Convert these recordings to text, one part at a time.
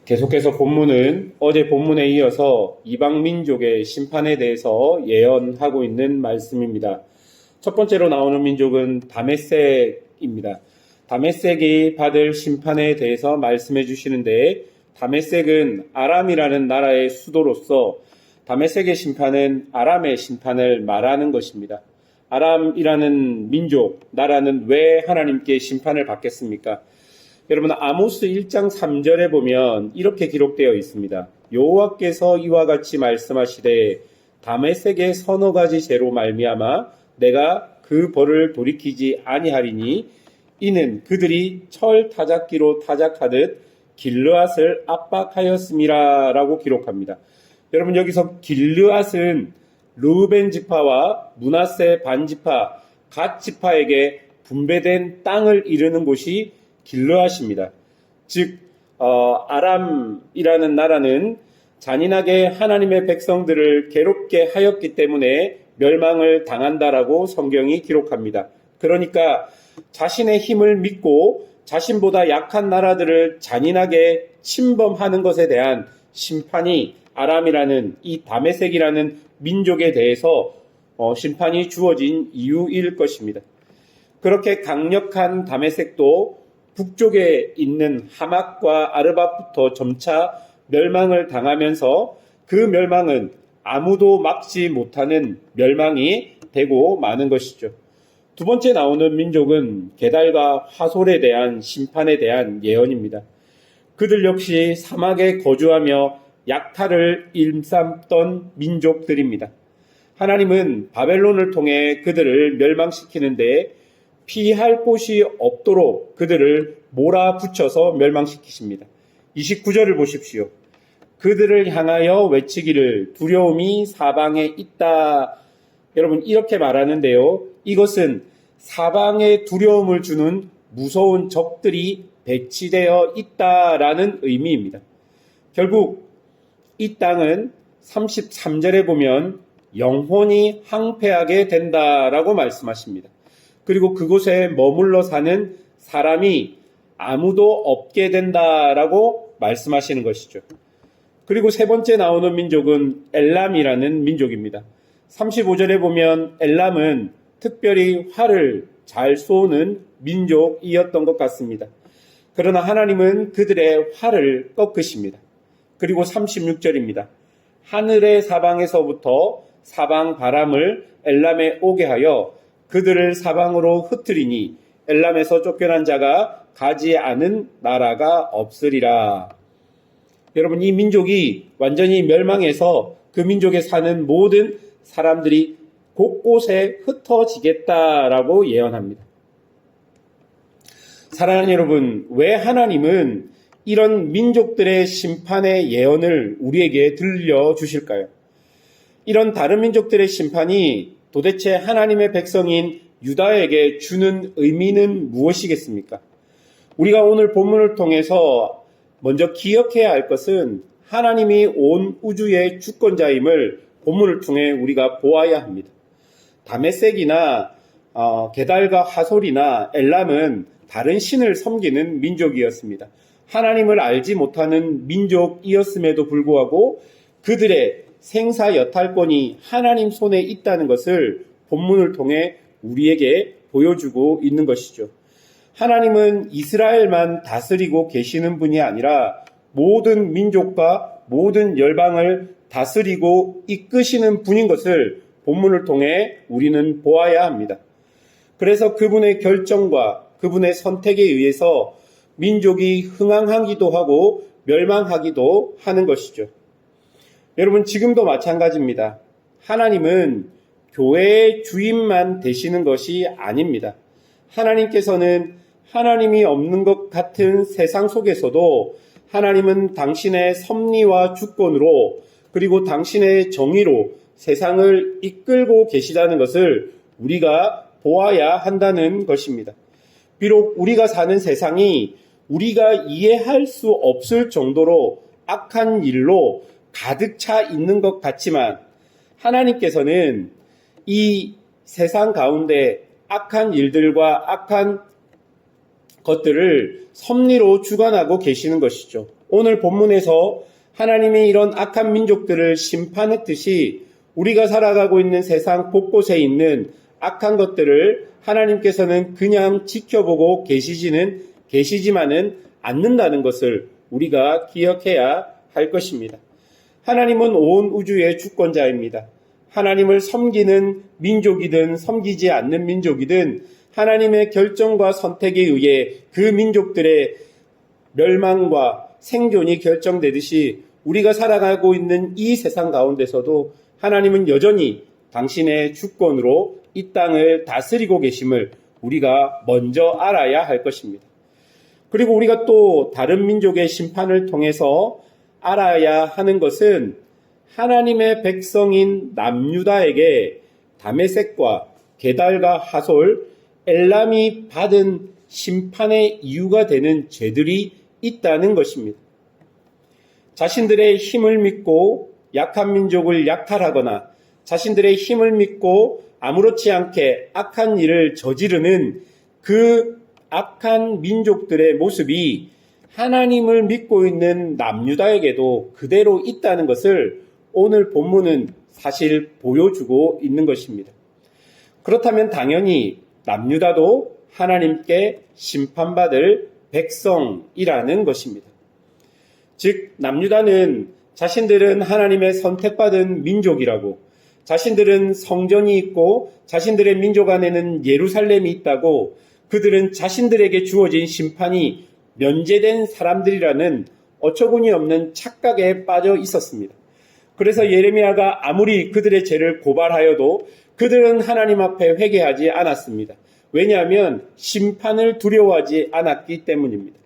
계속해서 본문은 어제 본문에 이어서 이방민족의 심판에 대해서 예언하고 있는 말씀입니다. 첫 번째로 나오는 민족은 다메섹입니다. 다메섹이 받을 심판에 대해서 말씀해 주시는데, 다메섹은 아람이라는 나라의 수도로서 다메섹의 심판은 아람의 심판을 말하는 것입니다. 아람이라는 민족, 나라는 왜 하나님께 심판을 받겠습니까? 여러분, 아모스 1장 3절에 보면 이렇게 기록되어 있습니다. 여호와께서 이와 같이 말씀하시되 다메섹의 서너 가지 죄로 말미암아 내가 그 벌을 돌이키지 아니하리니 이는 그들이 철 타작기로 타작하듯 길르앗을 압박하였음이라 라고 기록합니다. 여러분, 여기서 길르앗은 르우벤 지파와 므낫세 반 지파, 갓 지파에게 분배된 땅을 이르는 곳이 길르앗입니다. 즉 아람이라는 나라는 잔인하게 하나님의 백성들을 괴롭게 하였기 때문에 멸망을 당한다라고 성경이 기록합니다. 그러니까 자신의 힘을 믿고 자신보다 약한 나라들을 잔인하게 침범하는 것에 대한 심판이 아람이라는 이 다메섹이라는 민족에 대해서 심판이 주어진 이유일 것입니다. 그렇게 강력한 다메섹도 북쪽에 있는 하맛과 아르밧부터 점차 멸망을 당하면서 그 멸망은 아무도 막지 못하는 멸망이 되고 마는 것이죠. 두 번째 나오는 민족은 게달과 화솔에 대한 심판에 대한 예언입니다. 그들 역시 사막에 거주하며 약탈을 일삼던 민족들입니다. 하나님은 바벨론을 통해 그들을 멸망시키는데 피할 곳이 없도록 그들을 몰아붙여서 멸망시키십니다. 29절을 보십시오. 그들을 향하여 외치기를 두려움이 사방에 있다. 여러분, 이렇게 말하는데요. 이것은 사방에 두려움을 주는 무서운 적들이 배치되어 있다라는 의미입니다. 결국 이 땅은 33절에 보면 영혼이 항폐하게 된다라고 말씀하십니다. 그리고 그곳에 머물러 사는 사람이 아무도 없게 된다라고 말씀하시는 것이죠. 그리고 세 번째 나오는 민족은 엘람이라는 민족입니다. 35절에 보면 엘람은 특별히 활을 잘 쏘는 민족이었던 것 같습니다. 그러나 하나님은 그들의 활을 꺾으십니다. 그리고 36절입니다. 하늘의 사방에서부터 사방 바람을 엘람에 오게 하여 그들을 사방으로 흩트리니 엘람에서 쫓겨난 자가 가지 않은 나라가 없으리라. 여러분, 이 민족이 완전히 멸망해서 그 민족에 사는 모든 사람들이 곳곳에 흩어지겠다라고 예언합니다. 사랑하는 여러분, 왜 하나님은 이런 민족들의 심판의 예언을 우리에게 들려주실까요? 이런 다른 민족들의 심판이 도대체 하나님의 백성인 유다에게 주는 의미는 무엇이겠습니까? 우리가 오늘 본문을 통해서 먼저 기억해야 할 것은 하나님이 온 우주의 주권자임을 본문을 통해 우리가 보아야 합니다. 다메섹이나 게달과 하솔이나 엘람은 다른 신을 섬기는 민족이었습니다. 하나님을 알지 못하는 민족이었음에도 불구하고 그들의 생사 여탈권이 하나님 손에 있다는 것을 본문을 통해 우리에게 보여주고 있는 것이죠. 하나님은 이스라엘만 다스리고 계시는 분이 아니라 모든 민족과 모든 열방을 다스리고 이끄시는 분인 것을 본문을 통해 우리는 보아야 합니다. 그래서 그분의 결정과 그분의 선택에 의해서 민족이 흥황하기도 하고 멸망하기도 하는 것이죠. 여러분, 지금도 마찬가지입니다. 하나님은 교회의 주인만 되시는 것이 아닙니다. 하나님께서는 하나님이 없는 것 같은 세상 속에서도 하나님은 당신의 섭리와 주권으로 그리고 당신의 정의로 세상을 이끌고 계시다는 것을 우리가 보아야 한다는 것입니다. 비록 우리가 사는 세상이 우리가 이해할 수 없을 정도로 악한 일로 가득 차 있는 것 같지만 하나님께서는 이 세상 가운데 악한 일들과 악한 것들을 섭리로 주관하고 계시는 것이죠. 오늘 본문에서 하나님이 이런 악한 민족들을 심판했듯이 우리가 살아가고 있는 세상 곳곳에 있는 악한 것들을 하나님께서는 그냥 지켜보고 계시지만은 않는다는 것을 우리가 기억해야 할 것입니다. 하나님은 온 우주의 주권자입니다. 하나님을 섬기는 민족이든 섬기지 않는 민족이든 하나님의 결정과 선택에 의해 그 민족들의 멸망과 생존이 결정되듯이 우리가 살아가고 있는 이 세상 가운데서도 하나님은 여전히 당신의 주권으로 이 땅을 다스리고 계심을 우리가 먼저 알아야 할 것입니다. 그리고 우리가 또 다른 민족의 심판을 통해서 알아야 하는 것은 하나님의 백성인 남유다에게 다메섹과 게달과 하솔, 엘람이 받은 심판의 이유가 되는 죄들이 있다는 것입니다. 자신들의 힘을 믿고 약한 민족을 약탈하거나 자신들의 힘을 믿고 아무렇지 않게 악한 일을 저지르는 그 악한 민족들의 모습이 하나님을 믿고 있는 남유다에게도 그대로 있다는 것을 오늘 본문은 사실 보여주고 있는 것입니다. 그렇다면 당연히 남유다도 하나님께 심판받을 백성이라는 것입니다. 즉 남유다는 자신들은 하나님의 선택받은 민족이라고, 자신들은 성전이 있고 자신들의 민족 안에는 예루살렘이 있다고, 그들은 자신들에게 주어진 심판이 면제된 사람들이라는 어처구니 없는 착각에 빠져 있었습니다. 그래서 예레미야가 아무리 그들의 죄를 고발하여도 그들은 하나님 앞에 회개하지 않았습니다. 왜냐하면 심판을 두려워하지 않았기 때문입니다.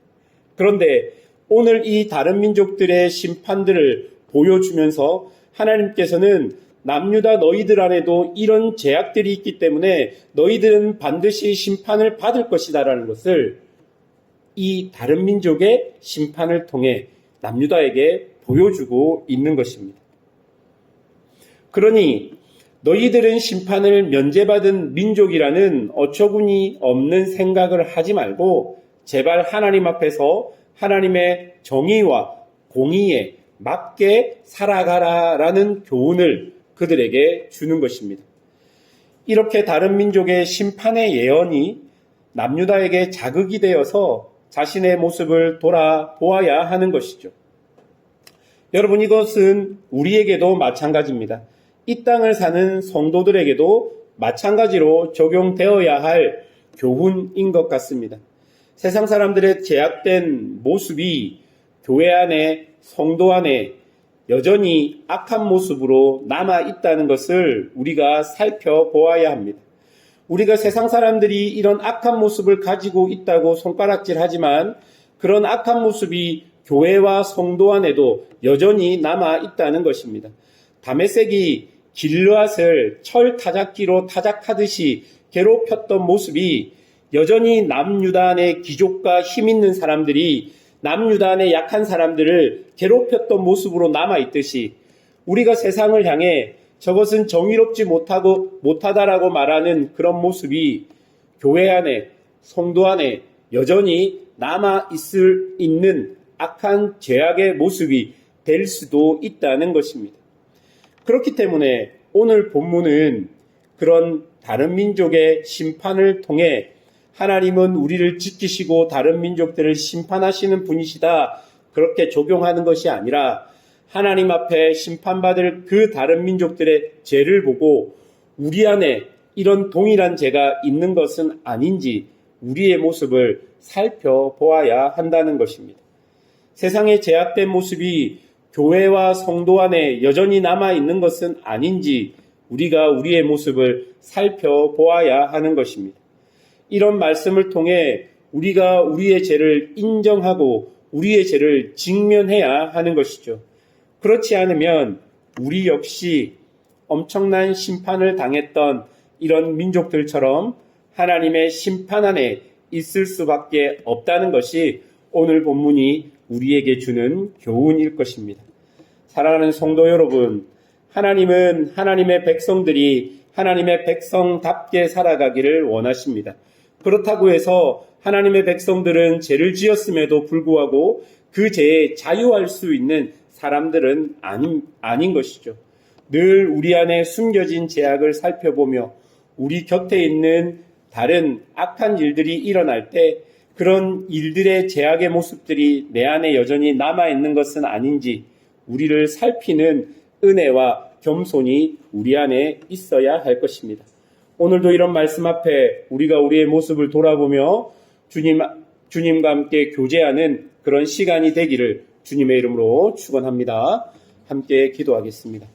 그런데 오늘 이 다른 민족들의 심판들을 보여주면서 하나님께서는 남유다 너희들 안에도 이런 죄악들이 있기 때문에 너희들은 반드시 심판을 받을 것이다라는 것을 이 다른 민족의 심판을 통해 남유다에게 보여주고 있는 것입니다. 그러니 너희들은 심판을 면제받은 민족이라는 어처구니 없는 생각을 하지 말고 제발 하나님 앞에서 하나님의 정의와 공의에 맞게 살아가라라는 교훈을 그들에게 주는 것입니다. 이렇게 다른 민족의 심판의 예언이 남유다에게 자극이 되어서 자신의 모습을 돌아보아야 하는 것이죠. 여러분, 이것은 우리에게도 마찬가지입니다. 이 땅을 사는 성도들에게도 마찬가지로 적용되어야 할 교훈인 것 같습니다. 세상 사람들의 제약된 모습이 교회 안에, 성도 안에 여전히 악한 모습으로 남아 있다는 것을 우리가 살펴보아야 합니다. 우리가 세상 사람들이 이런 악한 모습을 가지고 있다고 손가락질하지만 그런 악한 모습이 교회와 성도 안에도 여전히 남아 있다는 것입니다. 다메섹이 길르앗을 철 타작기로 타작하듯이 괴롭혔던 모습이 여전히 남유다 안의 귀족과 힘 있는 사람들이 남유다 안의 약한 사람들을 괴롭혔던 모습으로 남아있듯이 우리가 세상을 향해 저것은 정의롭지 못하다라고 말하는 그런 모습이 교회 안에, 성도 안에 여전히 있는 악한 죄악의 모습이 될 수도 있다는 것입니다. 그렇기 때문에 오늘 본문은 그런 다른 민족의 심판을 통해 하나님은 우리를 지키시고 다른 민족들을 심판하시는 분이시다, 그렇게 적용하는 것이 아니라 하나님 앞에 심판받을 그 다른 민족들의 죄를 보고 우리 안에 이런 동일한 죄가 있는 것은 아닌지 우리의 모습을 살펴보아야 한다는 것입니다. 세상의 죄악된 모습이 교회와 성도 안에 여전히 남아있는 것은 아닌지 우리가 우리의 모습을 살펴보아야 하는 것입니다. 이런 말씀을 통해 우리가 우리의 죄를 인정하고 우리의 죄를 직면해야 하는 것이죠. 그렇지 않으면 우리 역시 엄청난 심판을 당했던 이런 민족들처럼 하나님의 심판 안에 있을 수밖에 없다는 것이 오늘 본문이 우리에게 주는 교훈일 것입니다. 사랑하는 성도 여러분, 하나님은 하나님의 백성들이 하나님의 백성답게 살아가기를 원하십니다. 그렇다고 해서 하나님의 백성들은 죄를 지었음에도 불구하고 그 죄에 자유할 수 있는 사람들은 아닌 것이죠. 늘 우리 안에 숨겨진 죄악을 살펴보며 우리 곁에 있는 다른 악한 일들이 일어날 때 그런 일들의 죄악의 모습들이 내 안에 여전히 남아있는 것은 아닌지 우리를 살피는 은혜와 겸손이 우리 안에 있어야 할 것입니다. 오늘도 이런 말씀 앞에 우리가 우리의 모습을 돌아보며 주님과 함께 교제하는 그런 시간이 되기를 주님의 이름으로 축원합니다. 함께 기도하겠습니다.